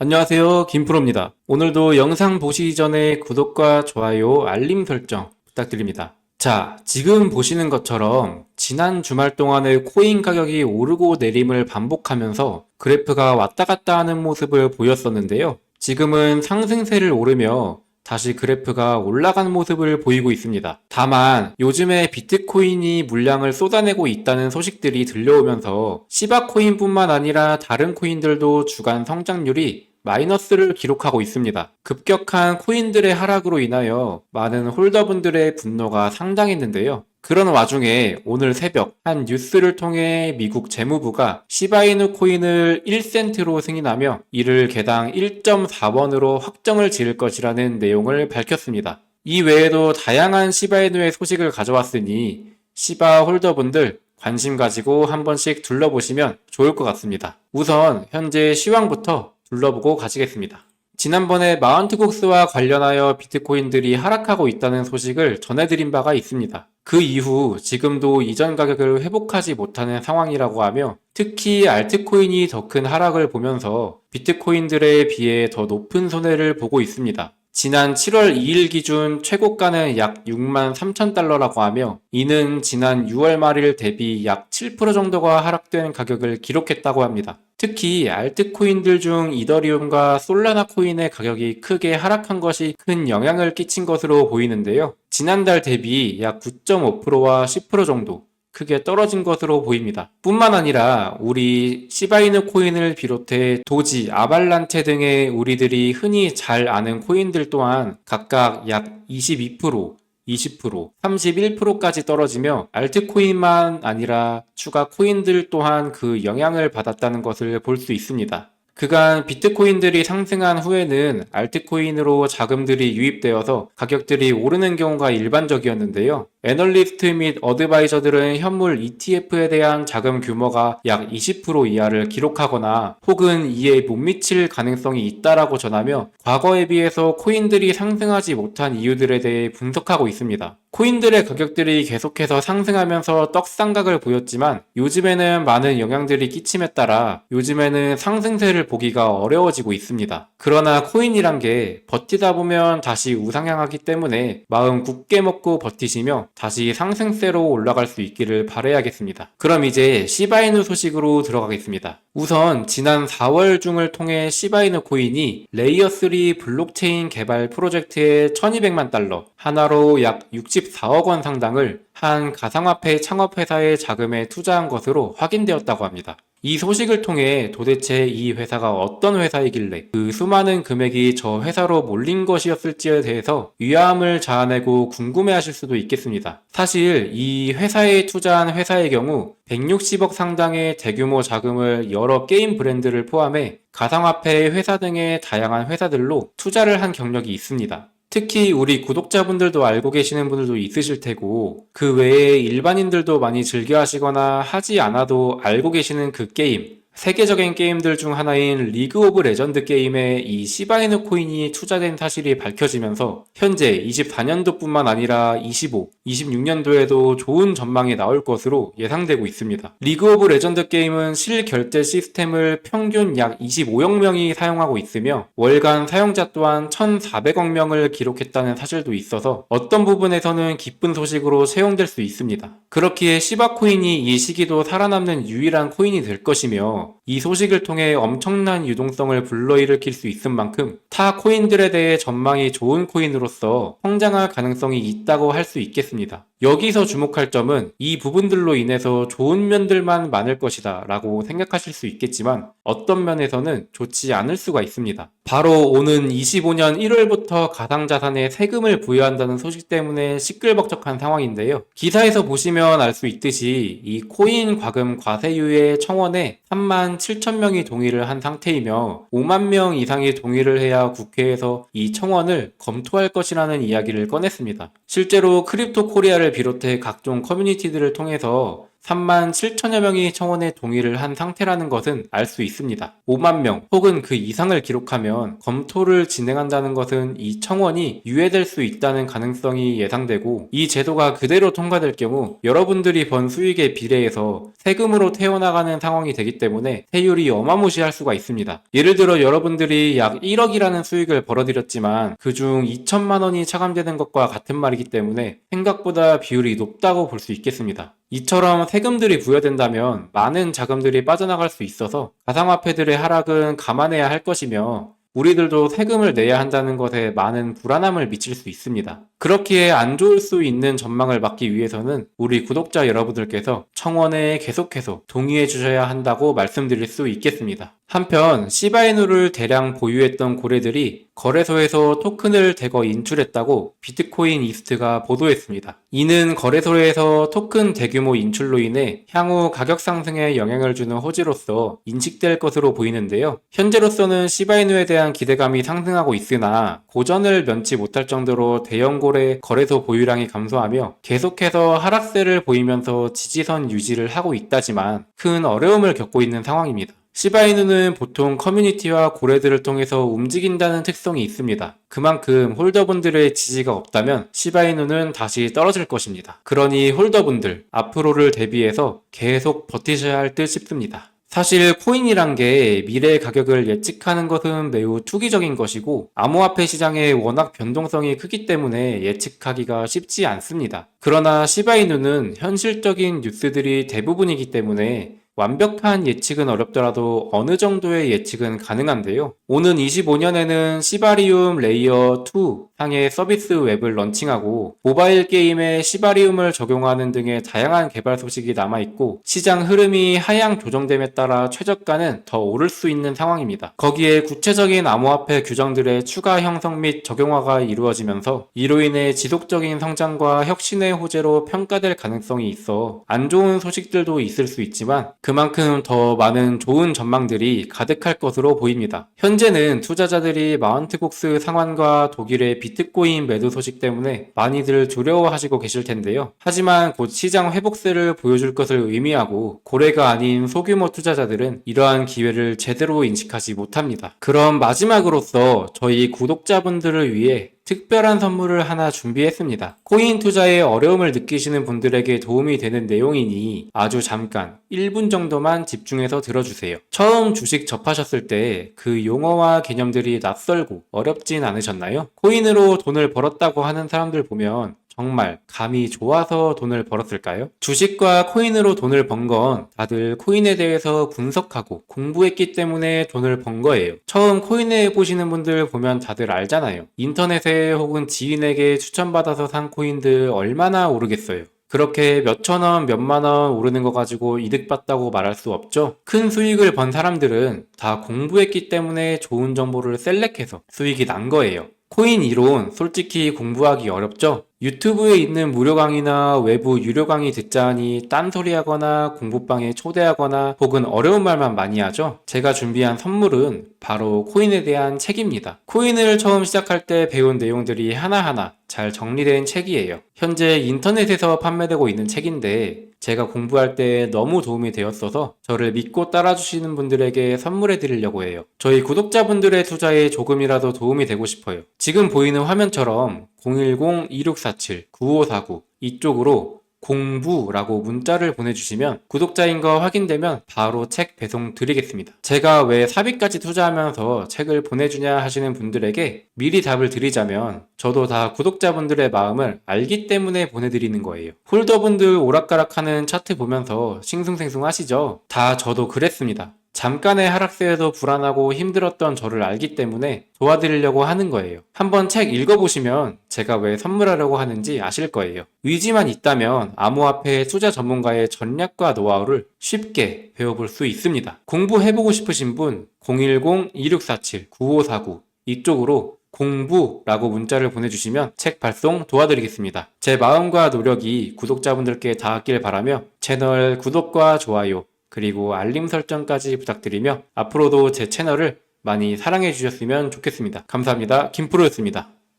안녕하세요. 김프로입니다. 오늘도 영상 보시기 전에 구독과 좋아요, 알림 설정 부탁드립니다. 자, 지금 보시는 것처럼 지난 주말 동안의 코인 가격이 오르고 내림을 반복하면서 그래프가 왔다 갔다 하는 모습을 보였었는데요. 지금은 상승세를 오르며 다시 그래프가 올라가는 모습을 보이고 있습니다. 다만 요즘에 비트코인이 물량을 쏟아내고 있다는 소식들이 들려오면서 시바코인뿐만 아니라 다른 코인들도 주간 성장률이 마이너스를 기록하고 있습니다. 급격한 코인들의 하락으로 인하여 많은 홀더분들의 분노가 상당했는데요. 그런 와중에 오늘 새벽 한 뉴스를 통해 미국 재무부가 시바이누 코인을 1센트로 승인하며 이를 개당 1.4원으로 확정을 지을 것이라는 내용을 밝혔습니다. 이 외에도 다양한 시바이누의 소식을 가져왔으니 시바 홀더분들 관심 가지고 한 번씩 둘러보시면 좋을 것 같습니다. 우선 현재 시황부터 둘러보고 가시겠습니다. 지난번에 마운트국스와 관련하여 비트코인들이 하락하고 있다는 소식을 전해드린 바가 있습니다. 그 이후 지금도 이전 가격을 회복하지 못하는 상황이라고 하며 특히 알트코인이 더 큰 하락을 보면서 비트코인들에 비해 더 높은 손해를 보고 있습니다. 지난 7월 2일 기준 최고가는 약 6만 3천 달러라고 하며 이는 지난 6월 말일 대비 약 7% 정도가 하락된 가격을 기록했다고 합니다. 특히 알트코인들 중 이더리움과 솔라나 코인의 가격이 크게 하락한 것이 큰 영향을 끼친 것으로 보이는데요. 지난달 대비 약 9.5%와 10% 정도 크게 떨어진 것으로 보입니다. 뿐만 아니라 우리 시바이누 코인을 비롯해 도지, 아발란체 등의 우리들이 흔히 잘 아는 코인들 또한 각각 약 22%, 20%, 31%까지 떨어지며 알트코인만 아니라 추가 코인들 또한 그 영향을 받았다는 것을 볼 수 있습니다. 그간 비트코인들이 상승한 후에는 알트코인으로 자금들이 유입되어서 가격들이 오르는 경우가 일반적이었는데요. 애널리스트 및 어드바이저들은 현물 ETF에 대한 자금 규모가 약 20% 이하를 기록하거나 혹은 이에 못 미칠 가능성이 있다라고 전하며 과거에 비해서 코인들이 상승하지 못한 이유들에 대해 분석하고 있습니다. 코인들의 가격들이 계속해서 상승하면서 떡상각을 보였지만 요즘에는 많은 영향들이 끼침에 따라 요즘에는 상승세를 보기가 어려워지고 있습니다. 그러나 코인이란 게 버티다 보면 다시 우상향하기 때문에 마음 굳게 먹고 버티시며 다시 상승세로 올라갈 수 있기를 바라야겠습니다. 그럼 이제 시바이누 소식으로 들어가겠습니다. 우선 지난 4월 중을 통해 시바이누 코인이 레이어 3 블록체인 개발 프로젝트에 1200만 달러, 하나로 약 64억 원 상당을 한 가상화폐 창업회사의 자금에 투자한 것으로 확인되었다고 합니다. 이 소식을 통해 도대체 이 회사가 어떤 회사이길래 그 수많은 금액이 저 회사로 몰린 것이었을지에 대해서 의아함을 자아내고 궁금해하실 수도 있겠습니다. 사실 이 회사에 투자한 회사의 경우 160억 상당의 대규모 자금을 여러 게임 브랜드를 포함해 가상화폐 회사 등의 다양한 회사들로 투자를 한 경력이 있습니다. 특히 우리 구독자분들도 알고 계시는 분들도 있으실 테고 그 외에 일반인들도 많이 즐겨 하시거나 하지 않아도 알고 계시는 그 게임, 세계적인 게임들 중 하나인 리그 오브 레전드 게임에 이 시바이누 코인이 투자된 사실이 밝혀지면서 현재 24년도뿐만 아니라 25, 26년도에도 좋은 전망이 나올 것으로 예상되고 있습니다. 리그 오브 레전드 게임은 실결제 시스템을 평균 약 25억 명이 사용하고 있으며 월간 사용자 또한 1,400억 명을 기록했다는 사실도 있어서 어떤 부분에서는 기쁜 소식으로 채용될 수 있습니다. 그렇기에 시바코인이 이 시기도 살아남는 유일한 코인이 될 것이며 이 소식을 통해 엄청난 유동성을 불러일으킬 수 있을 만큼 타 코인들에 대해 전망이 좋은 코인으로서 성장할 가능성이 있다고 할 수 있겠습니다. 여기서 주목할 점은 이 부분들로 인해서 좋은 면들만 많을 것이다 라고 생각하실 수 있겠지만 어떤 면에서는 좋지 않을 수가 있습니다. 바로 오는 25년 1월부터 가상자산에 세금을 부여한다는 소식 때문에 시끌벅적한 상황인데요. 기사에서 보시면 알 수 있듯이 이 코인 과금 과세유예 청원에 3만 7천 명이 동의를 한 상태이며 5만 명 이상이 동의를 해야 국회에서 이 청원을 검토할 것이라는 이야기를 꺼냈습니다. 실제로 크립토 코리아를 비롯해 각종 커뮤니티들을 통해서 3만 7천여 명이 청원에 동의를 한 상태라는 것은 알 수 있습니다. 5만 명 혹은 그 이상을 기록하면 검토를 진행한다는 것은 이 청원이 유예될 수 있다는 가능성이 예상되고, 이 제도가 그대로 통과될 경우 여러분들이 번 수익에 비례해서 세금으로 태워나가는 상황이 되기 때문에 세율이 어마무시할 수가 있습니다. 예를 들어 여러분들이 약 1억이라는 수익을 벌어들였지만 그중 2천만 원이 차감되는 것과 같은 말이기 때문에 생각보다 비율이 높다고 볼 수 있겠습니다. 이처럼 세금들이 부여된다면 많은 자금들이 빠져나갈 수 있어서 가상화폐들의 하락은 감안해야 할 것이며, 우리들도 세금을 내야 한다는 것에 많은 불안함을 미칠 수 있습니다. 그렇기에 안 좋을 수 있는 전망을 막기 위해서는 우리 구독자 여러분들께서 청원에 계속해서 동의해 주셔야 한다고 말씀드릴 수 있겠습니다. 한편 시바이누를 대량 보유했던 고래들이 거래소에서 토큰을 대거 인출했다고 비트코인 이스트가 보도했습니다. 이는 거래소에서 토큰 대규모 인출로 인해 향후 가격 상승에 영향을 주는 호재로서 인식될 것으로 보이는데요. 현재로서는 시바이누에 대한 기대감이 상승하고 있으나 고전을 면치 못할 정도로 대형 고래 거래소 보유량이 감소하며 계속해서 하락세를 보이면서 지지선 유지를 하고 있다지만 큰 어려움을 겪고 있는 상황입니다. 시바이누는 보통 커뮤니티와 고래들을 통해서 움직인다는 특성이 있습니다. 그만큼 홀더분들의 지지가 없다면 시바이누는 다시 떨어질 것입니다. 그러니 홀더분들, 앞으로를 대비해서 계속 버티셔야 할 듯 싶습니다. 사실 코인이란 게 미래 가격을 예측하는 것은 매우 투기적인 것이고, 암호화폐 시장의 워낙 변동성이 크기 때문에 예측하기가 쉽지 않습니다. 그러나 시바이누는 현실적인 뉴스들이 대부분이기 때문에 완벽한 예측은 어렵더라도 어느 정도의 예측은 가능한데요. 오는 25년에는 시바리움 레이어 2 상의 서비스 웹을 런칭하고 모바일 게임에 시바리움을 적용하는 등의 다양한 개발 소식이 남아있고, 시장 흐름이 하향 조정됨에 따라 최저가는 더 오를 수 있는 상황입니다. 거기에 구체적인 암호화폐 규정들의 추가 형성 및 적용화가 이루어지면서 이로 인해 지속적인 성장과 혁신의 호재로 평가될 가능성이 있어 안 좋은 소식들도 있을 수 있지만 그만큼 더 많은 좋은 전망들이 가득할 것으로 보입니다. 현재는 투자자들이 마운트곡스 상환과 독일의 비트코인 매도 소식 때문에 많이들 두려워하시고 계실 텐데요. 하지만 곧 시장 회복세를 보여줄 것을 의미하고 고래가 아닌 소규모 투자자들은 이러한 기회를 제대로 인식하지 못합니다. 그럼 마지막으로서 저희 구독자분들을 위해 특별한 선물을 하나 준비했습니다. 코인 투자에 어려움을 느끼시는 분들에게 도움이 되는 내용이니 아주 잠깐 1분 정도만 집중해서 들어주세요. 처음 주식 접하셨을 때 그 용어와 개념들이 낯설고 어렵진 않으셨나요? 코인으로 돈을 벌었다고 하는 사람들 보면 정말 감이 좋아서 돈을 벌었을까요? 주식과 코인으로 돈을 번 건 다들 코인에 대해서 분석하고 공부했기 때문에 돈을 번 거예요. 처음 코인에 해보시는 분들 보면 다들 알잖아요. 인터넷에 혹은 지인에게 추천받아서 산 코인들 얼마나 오르겠어요. 그렇게 몇천원, 몇만원 오르는 거 가지고 이득 봤다고 말할 수 없죠. 큰 수익을 번 사람들은 다 공부했기 때문에 좋은 정보를 셀렉해서 수익이 난 거예요. 코인 이론 솔직히 공부하기 어렵죠? 유튜브에 있는 무료 강의나 외부 유료 강의 듣자 하니 딴소리 하거나 공부방에 초대하거나 혹은 어려운 말만 많이 하죠? 제가 준비한 선물은 바로 코인에 대한 책입니다. 코인을 처음 시작할 때 배운 내용들이 하나하나 잘 정리된 책이에요. 현재 인터넷에서 판매되고 있는 책인데 제가 공부할 때 너무 도움이 되었어서 저를 믿고 따라주시는 분들에게 선물해 드리려고 해요. 저희 구독자분들의 투자에 조금이라도 도움이 되고 싶어요. 지금 보이는 화면처럼 010-2647-9549 이쪽으로 공부라고 문자를 보내주시면 구독자인 거 확인되면 바로 책 배송 드리겠습니다. 제가 왜 사비까지 투자하면서 책을 보내주냐 하시는 분들에게 미리 답을 드리자면 저도 다 구독자분들의 마음을 알기 때문에 보내드리는 거예요. 홀더분들 오락가락하는 차트 보면서 싱숭생숭 하시죠? 다 저도 그랬습니다. 잠깐의 하락세에도 불안하고 힘들었던 저를 알기 때문에 도와드리려고 하는 거예요. 한번 책 읽어보시면 제가 왜 선물하려고 하는지 아실 거예요. 의지만 있다면 암호화폐 투자 전문가의 전략과 노하우를 쉽게 배워볼 수 있습니다. 공부해보고 싶으신 분 010-2647-9549 이쪽으로 공부라고 문자를 보내주시면 책 발송 도와드리겠습니다. 제 마음과 노력이 구독자분들께 닿았길 바라며 채널 구독과 좋아요 그리고 알림 설정까지 부탁드리며 앞으로도 제 채널을 많이 사랑해 주셨으면 좋겠습니다. 감사합니다. 김프로였습니다.